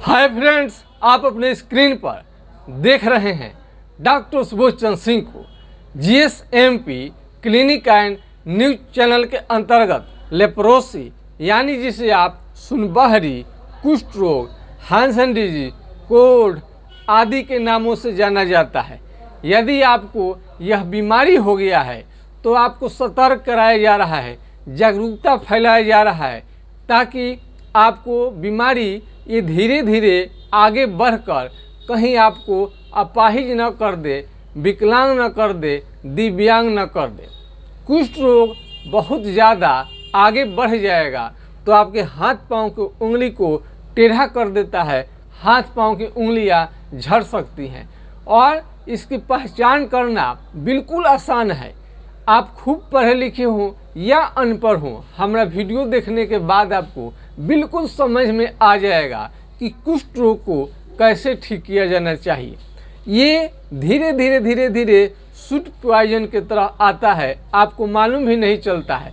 Hi friends, आप अपने screen पर देख रहे हैं डॉक्टर सुबोध चंद्र सिंह को GSMP clinic and news channel के अंतर्गत लेप्रोसी यानी जिसे आप सुनबहरी, कुष्ठ रोग, हैंसन डिजीज, कोढ़ आदि के नामों से जाना जाता है। यदि आपको यह बीमारी हो गया है तो आपको सतर्क कराया जा रहा है, जागरूकता फैलाया जा रहा है ताकि आपको बीमारी ये धीरे धीरे आगे बढ़कर कहीं आपको अपाहिज न कर दे, विकलांग न कर दे, दिव्यांग न कर दे। कुष्ठ रोग बहुत ज़्यादा आगे बढ़ जाएगा तो आपके हाथ पांव की उंगली को टेढ़ा कर देता है, हाथ पांव की उंगलियां झड़ सकती हैं और इसकी पहचान करना बिल्कुल आसान है। आप खूब पढ़े लिखे हों या अनपढ़ हों, हमारा वीडियो देखने के बाद आपको बिल्कुल समझ में आ जाएगा कि कुष्ठ रोग को कैसे ठीक किया जाना चाहिए। ये धीरे धीरे फूड पॉइजन की तरह आता है, आपको मालूम भी नहीं चलता है।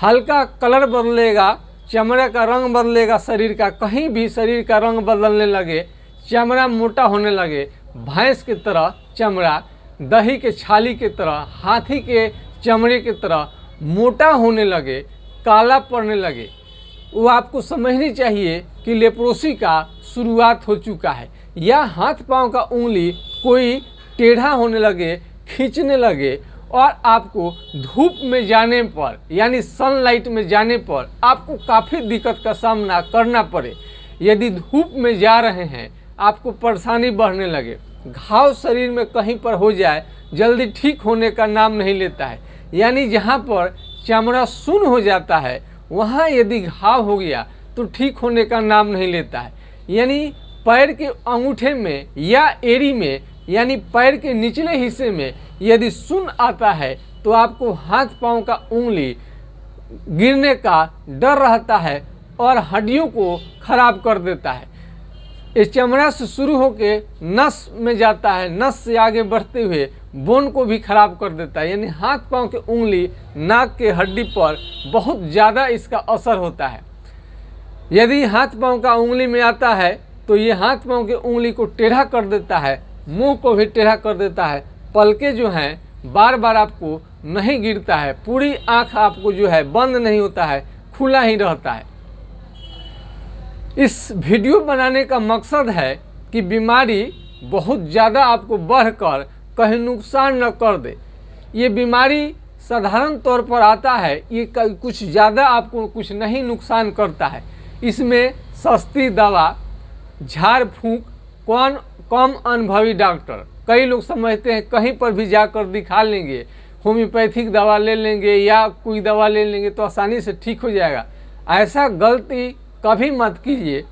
हल्का कलर बदलेगा, चमड़ा का रंग बदलेगा, शरीर का कहीं भी शरीर का रंग बदलने लगे, चमड़ा मोटा होने लगे, भैंस की तरह चमड़ा, दही के छाली की तरह, हाथी के चमड़े की तरह मोटा होने लगे, काला पड़ने लगे, वो आपको समझनी चाहिए कि लेप्रोसी का शुरुआत हो चुका है। या हाथ पांव का उंगली कोई टेढ़ा होने लगे, खींचने लगे और आपको धूप में जाने पर यानी सनलाइट में जाने पर आपको काफ़ी दिक्कत का सामना करना पड़े। यदि धूप में जा रहे हैं आपको परेशानी बढ़ने लगे, घाव शरीर में कहीं पर हो जाए जल्दी ठीक होने का नाम नहीं लेता है। यानी जहाँ पर चमड़ा सुन्न हो जाता है वहाँ यदि घाव हो गया तो ठीक होने का नाम नहीं लेता है। यानी पैर के अंगूठे में या एड़ी में यानी पैर के निचले हिस्से में यदि सुन्न आता है तो आपको हाथ पांव का उंगली गिरने का डर रहता है और हड्डियों को खराब कर देता है। इस चमड़ा से शुरू होके नस में जाता है, नस से आगे बढ़ते हुए बोन को भी खराब कर देता है। यानी हाथ पांव के उंगली, नाक के हड्डी पर बहुत ज़्यादा इसका असर होता है। यदि हाथ पांव का उंगली में आता है तो ये हाथ पांव के उंगली को टेढ़ा कर देता है, मुंह को भी टेढ़ा कर देता है, पलके जो हैं बार बार आपको नहीं गिरता है, पूरी आँख आपको जो है बंद नहीं होता है, खुला ही रहता है। इस वीडियो बनाने का मकसद है कि बीमारी बहुत ज़्यादा आपको बढ़कर कहीं नुकसान न कर दे। ये बीमारी साधारण तौर पर आता है, ये कुछ ज़्यादा आपको कुछ नहीं नुकसान करता है। इसमें सस्ती दवा, झाड़ फूंक, कम अनुभवी डॉक्टर, कई लोग समझते हैं कहीं पर भी जाकर दिखा लेंगे, होम्योपैथिक दवा ले लेंगे या कोई दवा ले लेंगे तो आसानी से ठीक हो जाएगा। ऐसा गलती कभी मत कीजिए।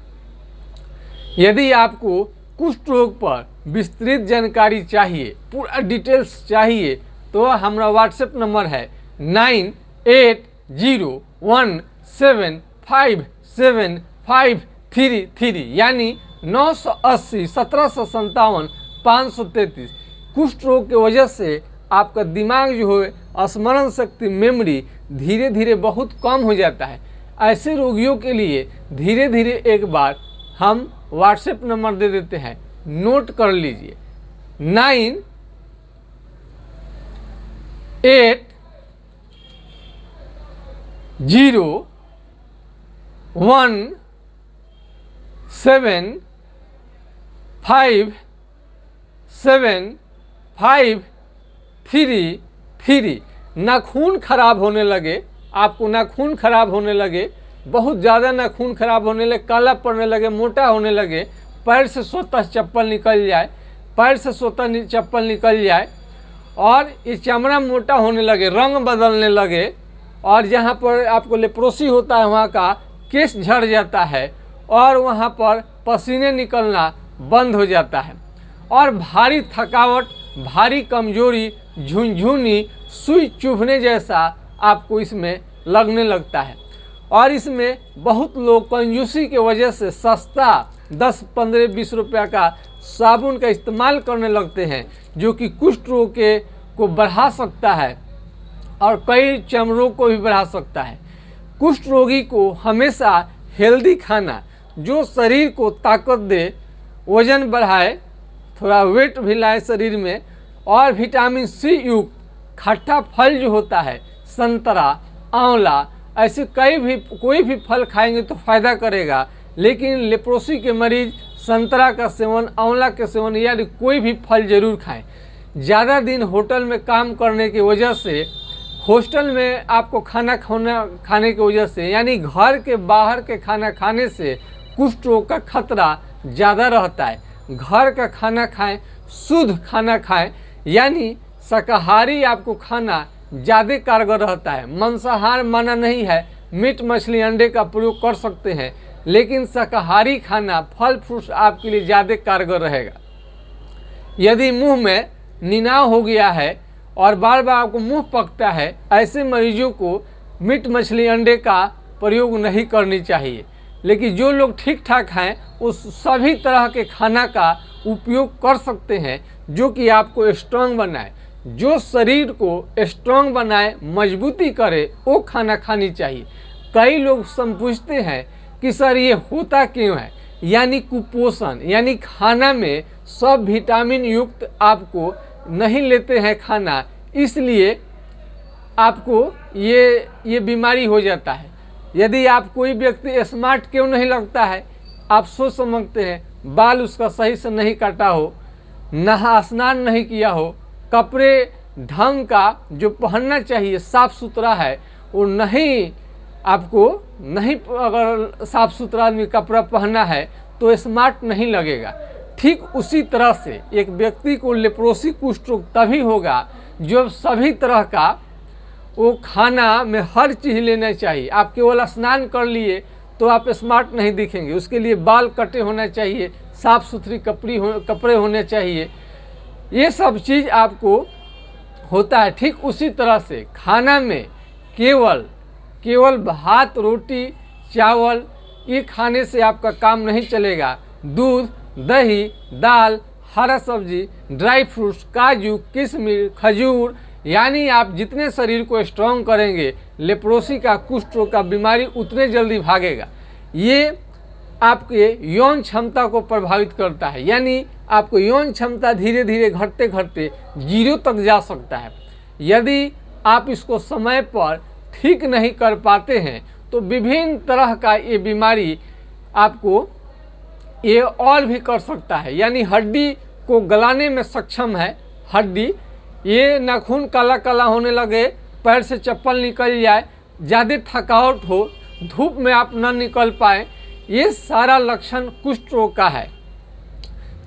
यदि आपको कुष्ठ रोग पर विस्तृत जानकारी चाहिए, पूरा डिटेल्स चाहिए तो हमारा व्हाट्सएप नंबर है 9801757533 यानी 980 1757 533। कुष्ठ रोग की वजह से आपका दिमाग जो है स्मरण शक्ति, मेमोरी धीरे धीरे बहुत कम हो जाता है। ऐसे रोगियों के लिए धीरे धीरे एक बार हम व्हाट्सएप नंबर दे देते हैं, नोट कर लीजिए 9801757533। नाखून खराब होने लगे, आपको नाखून खराब होने लगे, बहुत ज़्यादा नाखून खराब होने लगे, काला पड़ने लगे, मोटा होने लगे, पैर से स्वतः चप्पल निकल जाए, पैर से स्वतः चप्पल निकल जाए और ये चमड़ा मोटा होने लगे, रंग बदलने लगे और जहाँ पर आपको लेप्रोसी होता है वहाँ का केश झड़ जाता है और वहाँ पर पसीने निकलना बंद हो जाता है और भारी थकावट, भारी कमजोरी, झुनझुनी, सुई चुभने जैसा आपको इसमें लगने लगता है। और इसमें बहुत लोग कंजूसी की वजह से सस्ता 10, 15, 20 रुपया का साबुन का इस्तेमाल करने लगते हैं जो कि कुष्ठ रोग को बढ़ा सकता है और कई चर्म रोग को भी बढ़ा सकता है। कुष्ठ रोगी को हमेशा हेल्दी खाना, जो शरीर को ताकत दे, वजन बढ़ाए, थोड़ा वेट भी लाए शरीर में, और विटामिन सी युक्त खट्टा फल जो होता है, संतरा, आंवला, ऐसे कोई भी फल खाएंगे तो फ़ायदा करेगा। लेकिन लेप्रोसी के मरीज संतरा का सेवन, आंवला के सेवन यानी कोई भी फल जरूर खाएं। ज़्यादा दिन होटल में काम करने की वजह से, हॉस्टल में आपको खाने की वजह से, यानी घर के बाहर के खाना खाने से कुष्ठ रोग का खतरा ज़्यादा रहता है। घर का खाना खाएं, शुद्ध खाना खाएं, यानी शाकाहारी आपको खाना ज़्यादा कारगर रहता है। मांसाहार माना नहीं है, मीट मछली अंडे का प्रयोग कर सकते हैं, लेकिन शाकाहारी खाना फल फ्रूट्स आपके लिए ज़्यादा कारगर रहेगा। यदि मुंह में निनाव हो गया है और बार बार आपको मुंह पकता है, ऐसे मरीजों को मीट मछली अंडे का प्रयोग नहीं करनी चाहिए। लेकिन जो लोग ठीक ठाक हैं उस सभी तरह के खाना का उपयोग कर सकते हैं जो कि आपको स्ट्रांग बनाए, जो शरीर को स्ट्रांग बनाए, मजबूती करे, वो खाना खानी चाहिए। कई लोग पूछते हैं कि सर ये होता क्यों है, यानी कुपोषण, यानी खाना में सब विटामिन युक्त आपको नहीं लेते हैं खाना, इसलिए आपको ये बीमारी हो जाता है। यदि आप कोई व्यक्ति स्मार्ट क्यों नहीं लगता है, आप सोच समझते हैं बाल उसका सही से नहीं काटा हो, नहा स्नान नहीं किया हो, कपड़े ढंग का जो पहनना चाहिए साफ सुथरा है वो नहीं, आपको नहीं, अगर साफ सुथरा आदमी कपड़ा पहना है तो स्मार्ट नहीं लगेगा। ठीक उसी तरह से एक व्यक्ति को लेप्रोसी कुष्ठ रोग तभी होगा जो सभी तरह का वो खाना में हर चीज़ लेना चाहिए। आप केवल स्नान कर लिए तो आप स्मार्ट नहीं दिखेंगे, उसके लिए बाल कटे होना चाहिए, साफ़ सुथरी कपड़े होने चाहिए, ये सब चीज़ आपको होता है। ठीक उसी तरह से खाना में केवल भात, रोटी, चावल ये खाने से आपका काम नहीं चलेगा। दूध, दही, दाल, हरा सब्जी, ड्राई फ्रूट्स, काजू, किशमिश, खजूर, यानी आप जितने शरीर को स्ट्रॉन्ग करेंगे, लेप्रोसी का, कुष्ठ रोग का बीमारी उतने जल्दी भागेगा। ये आपके यौन क्षमता को प्रभावित करता है, यानी आपको यौन क्षमता धीरे धीरे घटते घटते 0 तक जा सकता है। यदि आप इसको समय पर ठीक नहीं कर पाते हैं तो विभिन्न तरह का ये बीमारी आपको ये और भी कर सकता है, यानी हड्डी को गलाने में सक्षम है। हड्डी, ये नाखून काला काला होने लगे, पैर से चप्पल निकल जाए, ज़्यादा थकावट हो, धूप में आप न निकल पाए, ये सारा लक्षण कुष्ठ रोग का है।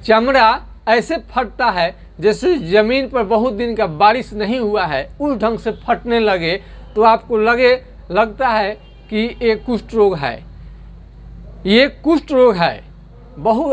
चमड़ा ऐसे फटता है जैसे ज़मीन पर बहुत दिन का बारिश नहीं हुआ है, उस ढंग से फटने लगे तो आपको लगता है कि ये कुष्ठ रोग है। ये कुष्ठ रोग है।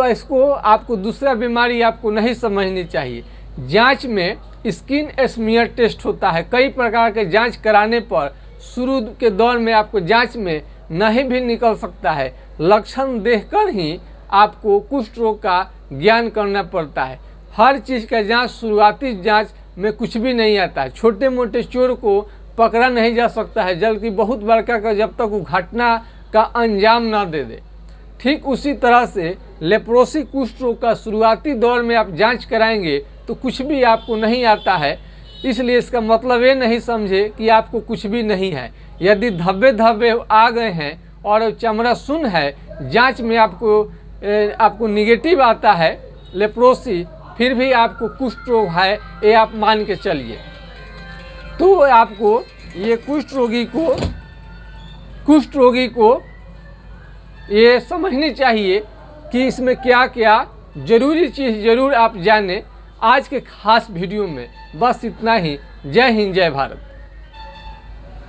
इसको आपको दूसरा बीमारी आपको नहीं समझनी चाहिए। जांच में स्किन स्मीयर टेस्ट होता है। कई प्रकार के जांच कराने पर शुरू के दौर में आपको जांच में नहीं भी निकल सकता है। लक्षण देखकर ही आपको कुष्ठ रोग का ज्ञान करना पड़ता है। हर चीज़ का जांच, शुरुआती जांच में कुछ भी नहीं आता है। छोटे मोटे चोर को पकड़ा नहीं जा सकता है, जबकि बहुत बड़का का जब तक वो घटना का अंजाम ना दे दे। ठीक उसी तरह से लेप्रोसी कुष्ठ रोग का शुरुआती दौर में आप जांच कराएंगे तो कुछ भी आपको नहीं आता है, इसलिए इसका मतलब ये नहीं समझे कि आपको कुछ भी नहीं है। यदि धब्बे आ गए हैं और चमड़ा सुन्न है, जांच में आपको निगेटिव आता है लेप्रोसी, फिर भी आपको कुष्ठ रोग है, ये आप मान के चलिए। तो आपको ये कुष्ठ रोगी को ये समझनी चाहिए कि इसमें क्या क्या ज़रूरी चीज़ ज़रूर आप जानें। आज के खास वीडियो में बस इतना ही। जय हिंद, जय भारत।